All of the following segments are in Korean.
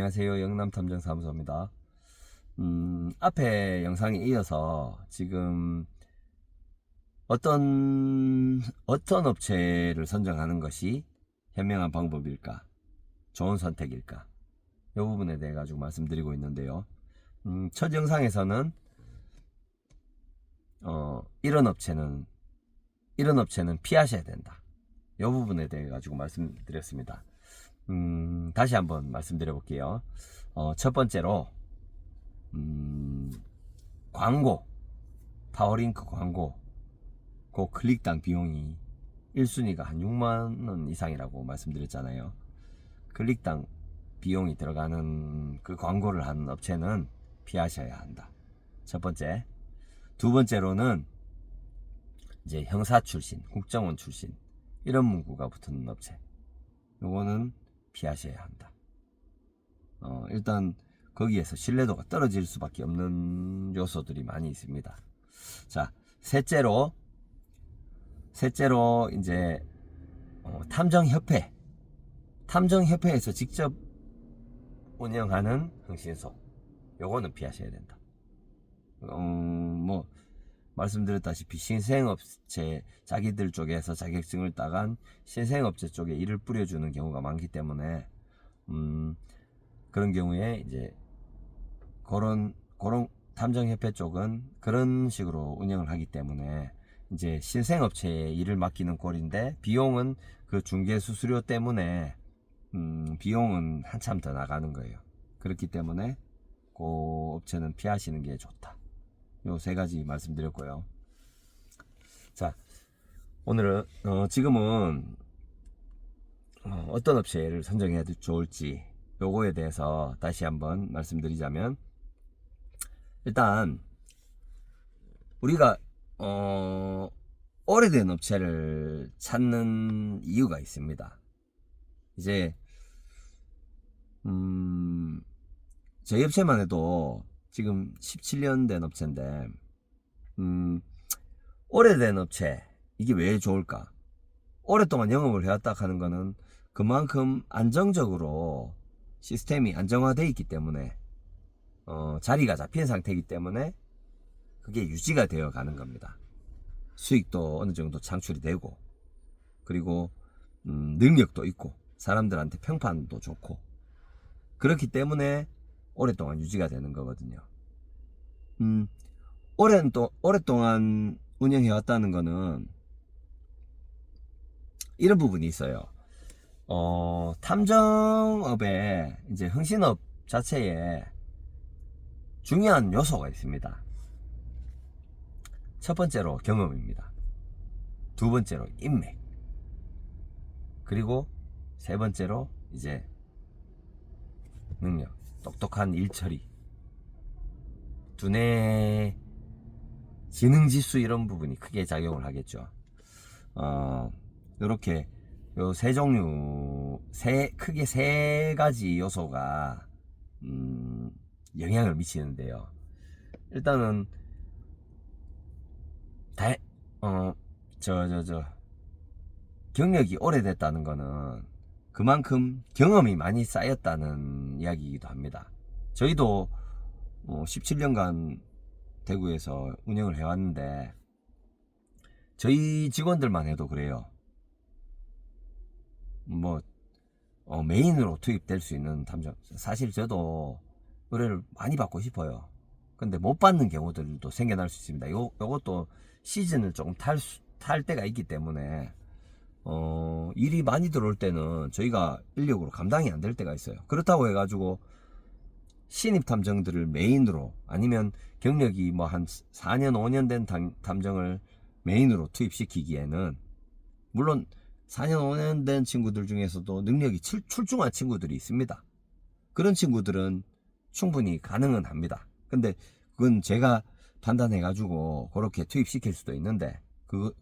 안녕하세요. 영남탐정사무소입니다. 앞에 영상에 이어서 지금 어떤 업체를 선정하는 것이 현명한 방법일까, 좋은 선택일까, 이 부분에 대해 가지고 말씀드리고 있는데요. 첫 영상에서는 이런 업체는 피하셔야 된다, 이 부분에 대해 가지고 말씀드렸습니다. 다시 한번 말씀드려 볼게요. 첫 번째로 광고, 파워링크 광고, 그 클릭당 비용이 1순위가 한 6만원 이상이라고 말씀드렸잖아요. 클릭당 비용이 들어가는 그 광고를 하는 업체는 피하셔야 한다, 첫 번째. 두 번째로는 이제 형사 출신, 국정원 출신, 이런 문구가 붙는 업체, 요거는 피하셔야 한다. 일단 거기에서 신뢰도가 떨어질 수밖에 없는 요소들이 많이 있습니다. 자, 셋째로 이제 탐정협회에서 직접 운영하는 흥신소, 요거는 피하셔야 된다. 뭐 말씀드렸다시피 신생업체, 자기들 쪽에서 자격증을 따간 신생업체 쪽에 일을 뿌려주는 경우가 많기 때문에 그런 경우에 이제 그런 탐정협회 쪽은 그런 식으로 운영을 하기 때문에 이제 신생업체에 일을 맡기는 꼴인데, 비용은 그 중개 수수료 때문에 비용은 한참 더 나가는 거예요. 그렇기 때문에 그 업체는 피하시는 게 좋다. 요 세 가지 말씀드렸고요. 자, 오늘은 지금은 어떤 업체를 선정해야 좋을지, 요거에 대해서 다시 한번 말씀드리자면, 일단 우리가 오래된 업체를 찾는 이유가 있습니다. 이제 저희 업체만 해도 지금 17년 된 업체인데, 오래된 업체, 이게 왜 좋을까? 오랫동안 영업을 해왔다 하는 거는 그만큼 안정적으로 시스템이 안정화되어 있기 때문에, 자리가 잡힌 상태이기 때문에 그게 유지가 되어 가는 겁니다. 수익도 어느 정도 창출이 되고, 그리고 능력도 있고, 사람들한테 평판도 좋고, 그렇기 때문에 오랫동안 유지가 되는 거거든요. 오랫동안 운영해 왔다는 거는 이런 부분이 있어요. 탐정업에, 이제 흥신업 자체에 중요한 요소가 있습니다. 첫 번째로 경험입니다. 두 번째로 인맥, 그리고 세 번째로 이제 능력, 똑똑한 일처리, 두뇌 지능지수, 이런 부분이 크게 작용을 하겠죠. 이렇게 요 세 종류, 크게 세 가지 요소가 영향을 미치는데요. 일단은 경력이 오래됐다는 거는 그만큼 경험이 많이 쌓였다는 이야기이기도 합니다. 저희도 17년간 대구에서 운영을 해왔는데, 저희 직원들만 해도 그래요. 메인으로 투입될 수 있는 탐정, 사실 저도 의뢰를 많이 받고 싶어요. 근데 못 받는 경우들도 생겨날 수 있습니다. 요것도 시즌을 조금 탈 때가 있기 때문에 일이 많이 들어올 때는 저희가 인력으로 감당이 안 될 때가 있어요. 그렇다고 해가지고 신입 탐정들을 메인으로, 아니면 경력이 뭐 한 4년 5년 된 탐정을 메인으로 투입시키기에는, 물론 4년 5년 된 친구들 중에서도 능력이 출중한 친구들이 있습니다. 그런 친구들은 충분히 가능은 합니다. 근데 그건 제가 판단해가지고 그렇게 투입시킬 수도 있는데, 그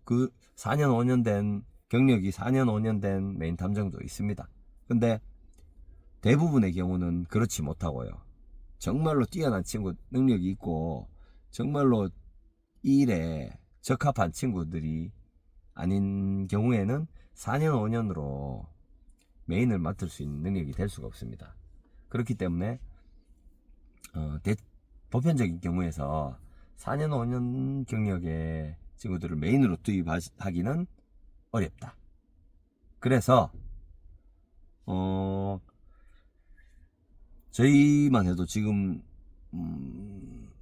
4년 5년 된, 경력이 4년 5년 된 메인 탐정도 있습니다. 근데 대부분의 경우는 그렇지 못하고요. 정말로 뛰어난 친구, 능력이 있고 정말로 이 일에 적합한 친구들이 아닌 경우에는 4년 5년으로 메인을 맡을 수 있는 능력이 될 수가 없습니다. 그렇기 때문에 보편적인 경우에서 4년 5년 경력의 친구들을 메인으로 투입하기는 어렵다. 그래서 저희만 해도 지금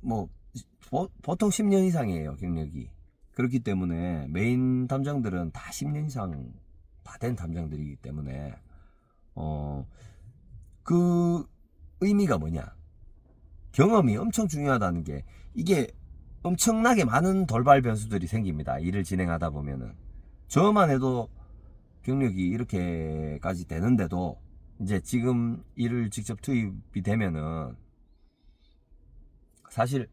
뭐 보통 10년 이상이에요, 경력이. 그렇기 때문에 메인 담장들은 다 10년 이상 다 된 담장들이기 때문에 그 의미가 뭐냐, 경험이 엄청 중요하다는 게, 이게 엄청나게 많은 돌발 변수들이 생깁니다, 일을 진행하다 보면은. 저만 해도 경력이 이렇게까지 되는데도 이제 지금 일을 직접 투입이 되면은 사실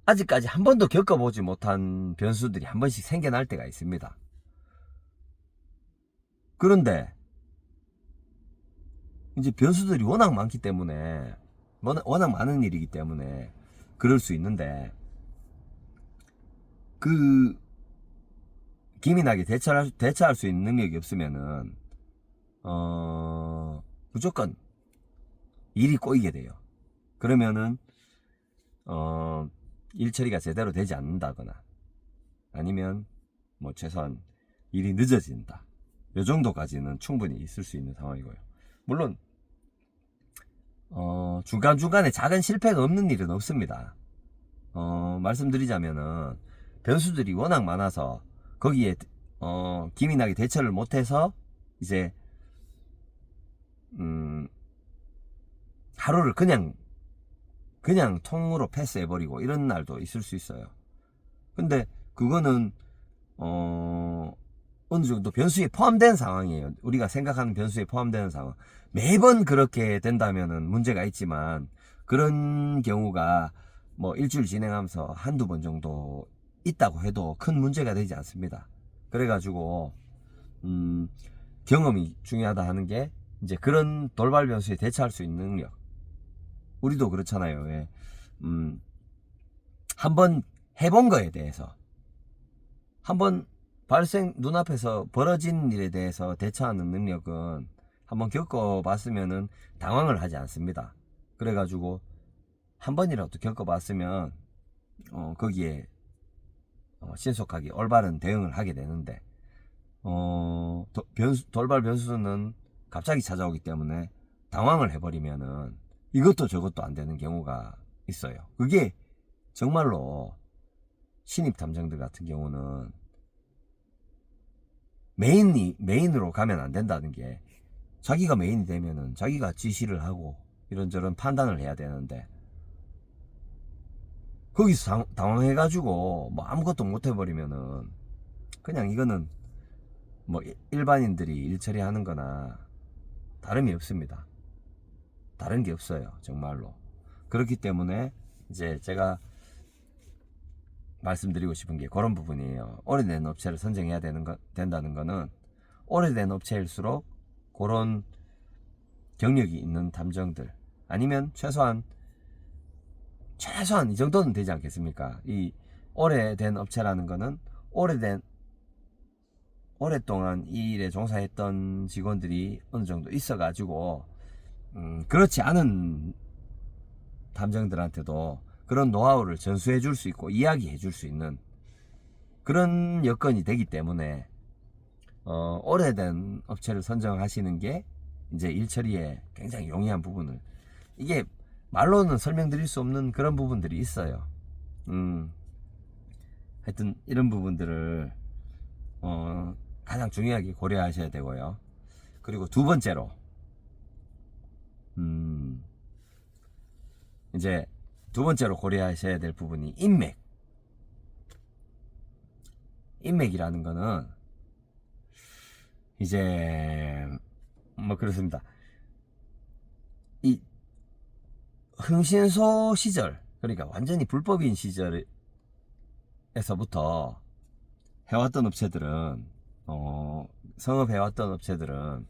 아직까지 한 번도 겪어보지 못한 변수들이 한 번씩 생겨날 때가 있습니다. 그런데 이제 변수들이 워낙 많기 때문에, 워낙 많은 일이기 때문에 그럴 수 있는데, 그 기민하게 대처할 수 있는 능력이 없으면은 무조건 일이 꼬이게 돼요. 그러면은 일 처리가 제대로 되지 않는다거나, 아니면 뭐 최소한 일이 늦어진다, 요 정도까지는 충분히 있을 수 있는 상황이고요. 물론 중간중간에 작은 실패가 없는 일은 없습니다. 말씀드리자면은 변수들이 워낙 많아서 거기에 기민하게 대처를 못해서 이제 하루를 그냥 통으로 패스해버리고 이런 날도 있을 수 있어요. 근데 그거는 어느 정도 변수에 포함된 상황이에요. 우리가 생각하는 변수에 포함되는 상황. 매번 그렇게 된다면은 문제가 있지만, 그런 경우가 뭐 일주일 진행하면서 한두 번 정도 있다고 해도 큰 문제가 되지 않습니다. 그래가지고 경험이 중요하다 하는 게, 이제 그런 돌발 변수에 대처할 수 있는 능력. 우리도 그렇잖아요. 왜? 한번 해본 거에 대해서, 한번 눈앞에서 벌어진 일에 대해서 대처하는 능력은 한번 겪어봤으면은 당황을 하지 않습니다. 그래가지고 한 번이라도 겪어봤으면 거기에 신속하게 올바른 대응을 하게 되는데, 돌발 변수는 갑자기 찾아오기 때문에 당황을 해버리면은 이것도 저것도 안 되는 경우가 있어요. 그게 정말로 신입 담당들 같은 경우는 메인으로 가면 안 된다는 게, 자기가 메인이 되면은 자기가 지시를 하고 이런저런 판단을 해야 되는데, 거기서 당황해가지고 뭐 아무것도 못 해버리면은 그냥 이거는 뭐 일반인들이 일 처리하는 거나 다름이 없습니다. 다른 게 없어요, 정말로. 그렇기 때문에 이제 제가 말씀드리고 싶은 게 그런 부분이에요. 오래된 업체를 선정해야 된다는 거는, 오래된 업체일수록 그런 경력이 있는 담정들, 아니면 최소한 이 정도는 되지 않겠습니까? 이 오래된 업체라는 거는 오랫동안 이 일에 종사했던 직원들이 어느 정도 있어가지고 그렇지 않은 담정들한테도 그런 노하우를 전수해 줄 수 있고 이야기해 줄 수 있는 그런 여건이 되기 때문에 오래된 업체를 선정하시는 게 이제 일 처리에 굉장히 용이한 부분을, 이게 말로는 설명드릴 수 없는 그런 부분들이 있어요. 하여튼 이런 부분들을 가장 중요하게 고려하셔야 되고요. 그리고 두 번째로 이제 두 번째로 고려하셔야 될 부분이 인맥이라는 거는 이제 뭐 그렇습니다. 이 흥신소 시절, 그러니까 완전히 불법인 시절에서부터 해왔던 업체들은 성업해왔던 업체들은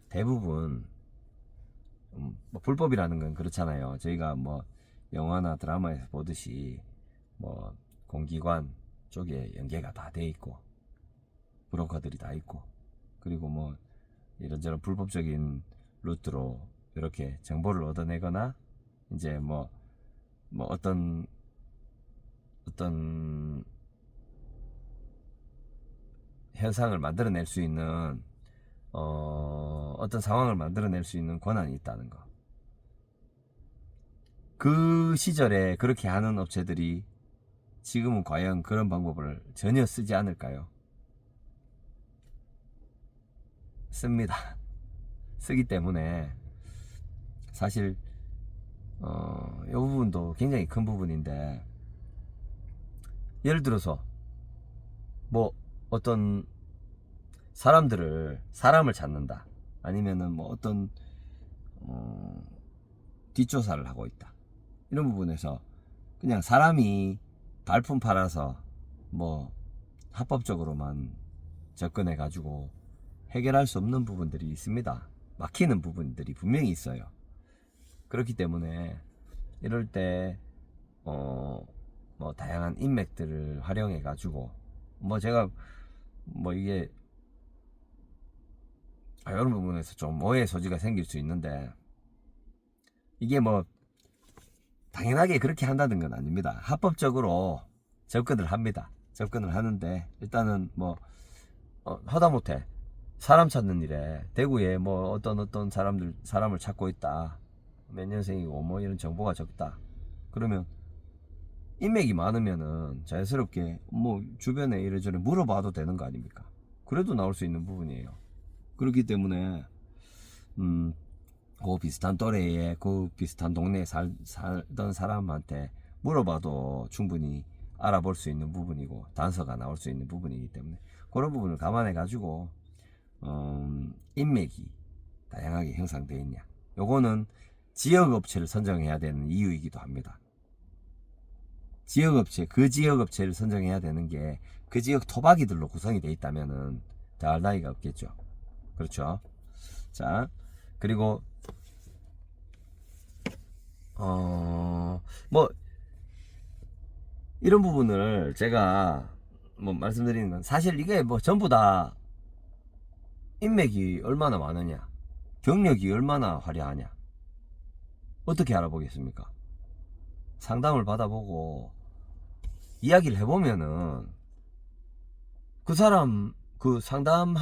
대부분 뭐 불법이라는 건 그렇잖아요. 저희가 뭐 영화나 드라마에서 보듯이 뭐 공기관 쪽에 연계가 다 돼 있고 브로커들이 다 있고, 그리고 뭐 이런저런 불법적인 루트로 이렇게 정보를 얻어내거나 이제 뭐 어떤 현상을 만들어낼 수 있는 어떤 상황을 만들어낼 수 있는 권한이 있다는 거. 그 시절에 그렇게 하는 업체들이 지금은 과연 그런 방법을 전혀 쓰지 않을까요? 씁니다. 쓰기 때문에 사실 이 부분도 굉장히 큰 부분인데, 예를 들어서 뭐 어떤 사람을 찾는다, 아니면은 뭐 어떤 뒷조사를 하고 있다, 이런 부분에서 그냥 사람이 발품 팔아서 뭐 합법적으로만 접근해 가지고 해결할 수 없는 부분들이 있습니다. 막히는 부분들이 분명히 있어요. 그렇기 때문에 이럴 때 뭐 다양한 인맥들을 활용해 가지고 뭐 제가 뭐 이게 이런 부분에서 좀 오해 소지가 생길 수 있는데, 이게 뭐 당연하게 그렇게 한다는 건 아닙니다. 합법적으로 접근을 합니다. 접근을 하는데, 일단은 뭐 하다못해 사람 찾는 일에 대구에 뭐 어떤 사람을 찾고 있다, 몇 년생이고 뭐 이런 정보가 적다, 그러면 인맥이 많으면은 자연스럽게 뭐 주변에 이래저래 물어봐도 되는 거 아닙니까? 그래도 나올 수 있는 부분이에요. 그렇기 때문에 그 비슷한 또래에 그 비슷한 동네에 살던 사람한테 물어봐도 충분히 알아볼 수 있는 부분이고 단서가 나올 수 있는 부분이기 때문에, 그런 부분을 감안해 가지고 인맥이 다양하게 형성되어 있냐, 요거는 지역업체를 선정해야 되는 이유이기도 합니다. 그 지역업체를 선정해야 되는 게 그 지역 토박이들로 구성이 되어 있다면은 잘 나위가 없겠죠. 그렇죠. 자, 그리고 뭐 이런 부분을 제가 뭐 말씀드리는 건, 사실 이게 뭐 전부 다 인맥이 얼마나 많으냐, 경력이 얼마나 화려하냐, 어떻게 알아보겠습니까? 상담을 받아보고 이야기를 해보면은 그 사람, 그 상담을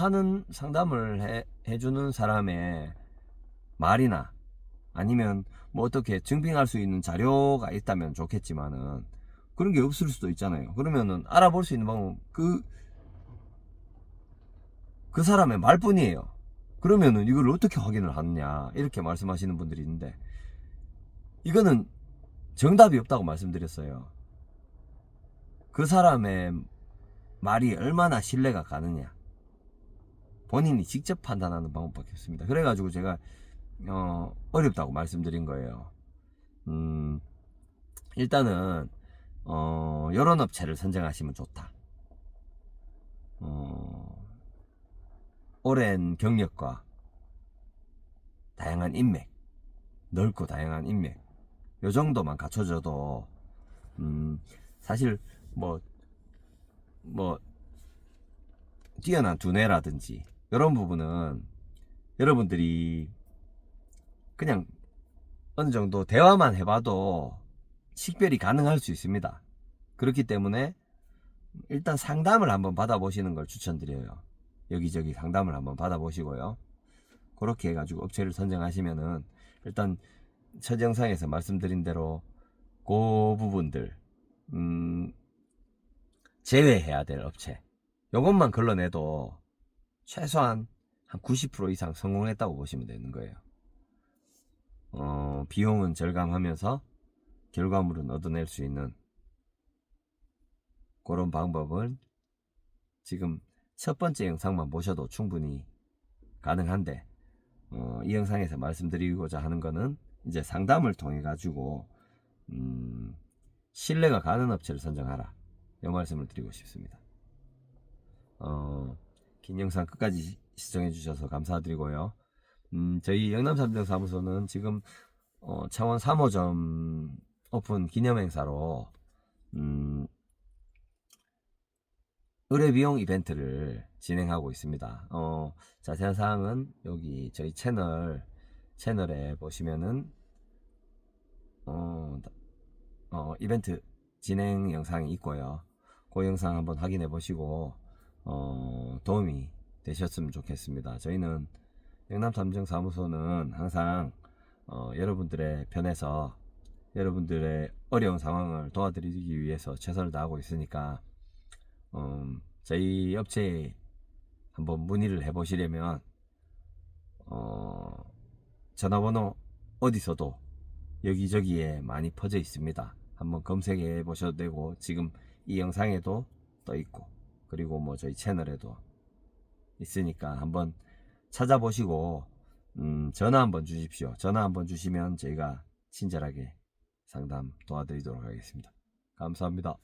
해주는 사람의 말이나 아니면 뭐 어떻게 증빙할 수 있는 자료가 있다면 좋겠지만은 그런 게 없을 수도 있잖아요. 그러면은 알아볼 수 있는 방법은 그 사람의 말뿐이에요. 그러면은 이걸 어떻게 확인을 하느냐, 이렇게 말씀하시는 분들이 있는데, 이거는 정답이 없다고 말씀드렸어요. 그 사람의 말이 얼마나 신뢰가 가느냐, 본인이 직접 판단하는 방법밖에 없습니다. 그래가지고 제가 어렵다고 말씀드린 거예요. 일단은 여러 업체를 선정하시면 좋다. 오랜 경력과 다양한 인맥, 넓고 다양한 인맥, 요 정도만 갖춰져도 사실 뭐 뛰어난 두뇌라든지 이런 부분은 여러분들이 그냥 어느 정도 대화만 해봐도 식별이 가능할 수 있습니다. 그렇기 때문에 일단 상담을 한번 받아보시는 걸 추천드려요. 여기저기 상담을 한번 받아보시고요. 그렇게 해가지고 업체를 선정하시면은 일단 첫 영상에서 말씀드린 대로 그 부분들 제외해야 될 업체, 요것만 걸러내도 최소한 한 90% 이상 성공했다고 보시면 되는 거예요. 비용은 절감하면서 결과물은 얻어낼 수 있는 그런 방법은 지금 첫 번째 영상만 보셔도 충분히 가능한데, 이 영상에서 말씀드리고자 하는 거는 이제 상담을 통해 가지고 신뢰가 가는 업체를 선정하라, 이 말씀을 드리고 싶습니다. 긴 영상 끝까지 시청해 주셔서 감사드리고요. 저희 영남삼정사무소는 지금 창원 3호점 오픈 기념행사로 의뢰비용 이벤트를 진행하고 있습니다. 자세한 사항은 여기 저희 채널에 보시면은 이벤트 진행 영상이 있고요. 그 영상 한번 확인해 보시고 도움이 되셨으면 좋겠습니다. 저희는 영남탐정사무소는 항상 여러분들의 편에서 여러분들의 어려운 상황을 도와드리기 위해서 최선을 다하고 있으니까 저희 업체에 한번 문의를 해 보시려면 전화번호 어디서도 여기저기에 많이 퍼져 있습니다. 한번 검색해 보셔도 되고, 지금 이 영상에도 떠 있고, 그리고 뭐 저희 채널에도 있으니까 한번 찾아보시고 전화 한번 주십시오. 전화 한번 주시면 저희가 친절하게 상담 도와드리도록 하겠습니다. 감사합니다.